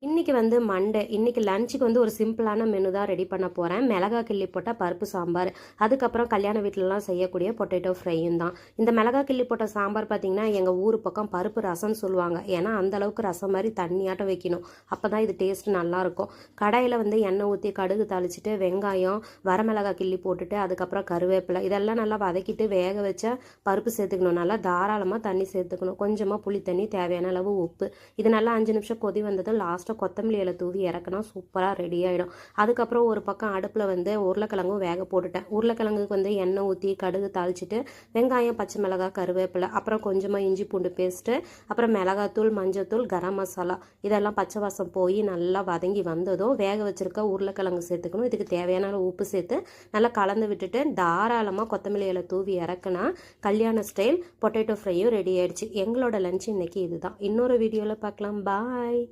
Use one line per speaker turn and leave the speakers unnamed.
இன்றைக்கி வந்து மண்டே. இன்றைக்கி லஞ்சுக்கு வந்து ஒரு சிம்பிளான மெனு தான் ரெடி பண்ண போகிறேன். மிளகா கிள்ளி போட்ட பருப்பு சாம்பார், அதுக்கப்புறம் கல்யாண வீட்டிலலாம் செய்யக்கூடிய பொட்டேட்டோ ஃப்ரையும் தான். இந்த மிளகா கிள்ளி போட்ட சாம்பார் பார்த்திங்கன்னா எங்கள் ஊர் பக்கம் பருப்பு ரசம்னு சொல்லுவாங்க. ஏன்னா அந்தளவுக்கு ரசம் மாதிரி தண்ணியாட்டம் வைக்கணும், அப்போ தான் இது டேஸ்ட் நல்லாயிருக்கும். கடாயில் வந்து எண்ணெய் ஊற்றி கடுகு தாளிச்சிட்டு வெங்காயம் வரமிளகா கிள்ளி போட்டுட்டு அதுக்கப்புறம் கருவேப்பிலை இதெல்லாம் நல்லா வதக்கிட்டு வேக வச்ச பருப்பு சேர்த்துக்கணும். நல்லா தாராளமாக தண்ணி சேர்த்துக்கணும். கொஞ்சமாக புளி தண்ணி, தேவையான அளவு உப்பு. இது நல்லா 5 நிமிஷம் கொதி வந்ததும் லாஸ்ட்டாக கொத்தமல்லி இலை தூவி இறக்குனா சூப்பராக ரெடி ஆகிடும். அதுக்கப்புறம் ஒரு பக்கம் அடுப்பில் வந்து உருளைக்கிழங்கும் வேக போட்டுட்டேன். உருளைக்கிழங்குக்கு வந்து எண்ணெய் ஊற்றி கடுகு தாளிச்சிட்டு வெங்காயம், பச்சை மிளகாய், கருவேப்பிலை, அப்புறம் கொஞ்சமாக இஞ்சி பூண்டு பேஸ்ட்டு, அப்புறம் மிளகாத்தூள், மஞ்சத்தூள், கரம் மசாலா இதெல்லாம் பச்சை வாசம் போய் நல்லா வதங்கி வந்ததும் வேக வச்சுருக்க உருளைக்கிழங்கு சேர்த்துக்கணும். இதுக்கு தேவையான உப்பு சேர்த்து நல்லா கலந்து விட்டுட்டு தாராளமாக கொத்தமல்லி இலை தூவி இறக்குனா கல்யாண ஸ்டைல் பொட்டேட்டோ ஃப்ரையும் ரெடி ஆயிடுச்சு. எங்களோட லஞ்ச் இன்னைக்கு இதுதான். இன்னொரு வீடியோவில் பார்க்கலாம். பாய்.